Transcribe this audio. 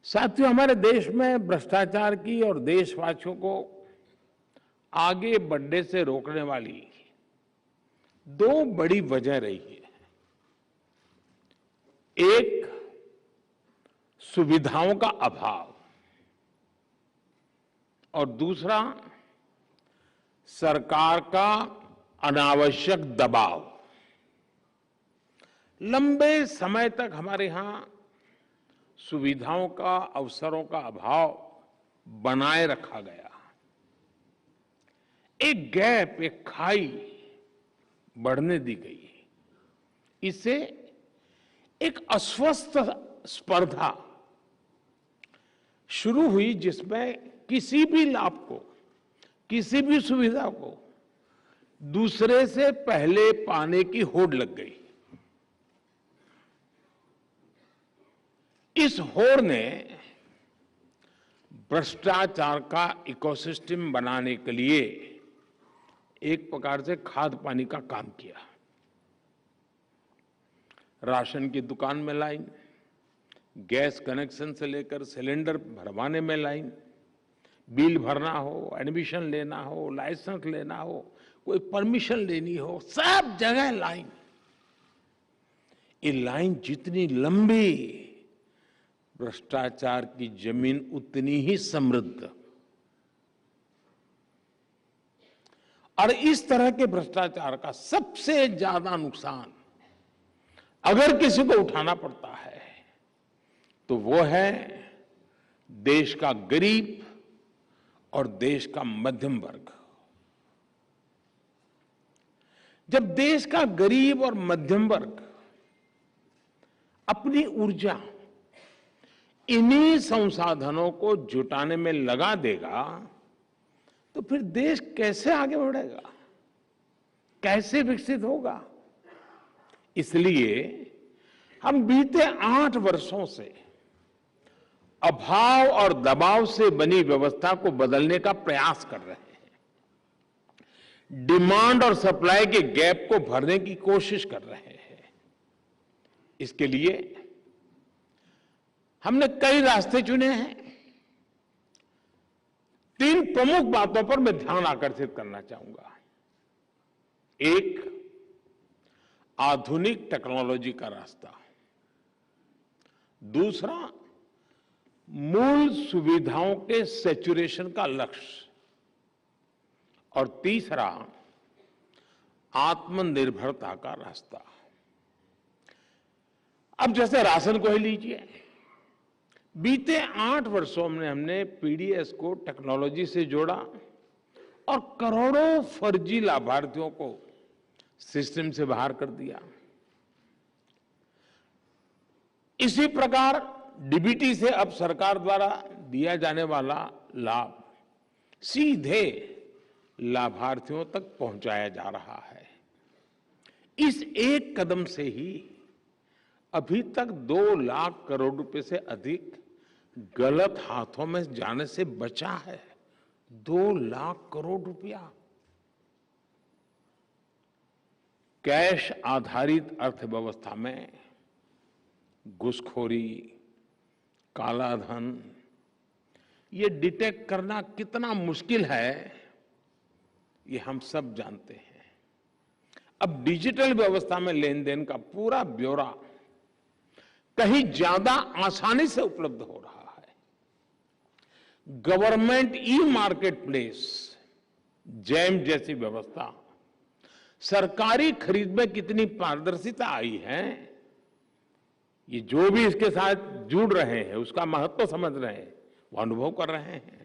साथियों, हमारे देश में भ्रष्टाचार की और देशवासियों को आगे बढ़ने से रोकने वाली दो बड़ी वजह रही है। एक, सुविधाओं का अभाव और दूसरा, सरकार का अनावश्यक दबाव। लंबे समय तक हमारे यहां सुविधाओं का, अवसरों का अभाव बनाए रखा गया। एक गैप, एक खाई बढ़ने दी गई। इससे एक अस्वस्थ स्पर्धा शुरू हुई, जिसमें किसी भी लाभ को, किसी भी सुविधा को दूसरे से पहले पाने की होड़ लग गई। इस होड़ ने भ्रष्टाचार का इकोसिस्टम बनाने के लिए एक प्रकार से खाद पानी का काम किया। राशन की दुकान में लाइन, गैस कनेक्शन से लेकर सिलेंडर भरवाने में लाइन, बिल भरना हो, एडमिशन लेना हो, लाइसेंस लेना हो, कोई परमिशन लेनी हो, सब जगह लाइन। ये लाइन जितनी लंबी, भ्रष्टाचार की जमीन उतनी ही समृद्ध। और इस तरह के भ्रष्टाचार का सबसे ज्यादा नुकसान अगर किसी को उठाना पड़ता है तो वो है देश का गरीब और देश का मध्यम वर्ग। जब देश का गरीब और मध्यम वर्ग अपनी ऊर्जा इन्हीं संसाधनों को जुटाने में लगा देगा तो फिर देश कैसे आगे बढ़ेगा, कैसे विकसित होगा। इसलिए हम बीते 8 वर्षों से अभाव और दबाव से बनी व्यवस्था को बदलने का प्रयास कर रहे हैं। डिमांड और सप्लाई के गैप को भरने की कोशिश कर रहे हैं। इसके लिए हमने कई रास्ते चुने हैं। 3 प्रमुख बातों पर मैं ध्यान आकर्षित करना चाहूंगा। एक, आधुनिक टेक्नोलॉजी का रास्ता। दूसरा, मूल सुविधाओं के सैचुरेशन का लक्ष्य। और तीसरा, आत्मनिर्भरता का रास्ता। अब जैसे राशन को ही लीजिए। बीते 8 वर्षों में हमने पीडीएस को टेक्नोलॉजी से जोड़ा और करोड़ों फर्जी लाभार्थियों को सिस्टम से बाहर कर दिया। इसी प्रकार डीबीटी से अब सरकार द्वारा दिया जाने वाला लाभ सीधे लाभार्थियों तक पहुंचाया जा रहा है। इस एक कदम से ही अभी तक 2 लाख करोड़ रुपए से अधिक गलत हाथों में जाने से बचा है। 2 लाख करोड़ रुपया। कैश आधारित अर्थव्यवस्था में घूसखोरी, कालाधन, ये डिटेक्ट करना कितना मुश्किल है, ये हम सब जानते हैं। अब डिजिटल व्यवस्था में लेन देन का पूरा ब्यौरा कहीं ज्यादा आसानी से उपलब्ध हो रहा है। Government e market place, jam जैसी व्यवस्था, सरकारी खरीद में कितनी पारदर्शिता आई है, ये जो भी इसके साथ जुड़ रहे हैं उसका महत्व समझ रहे हैं, वो अनुभव कर रहे हैं।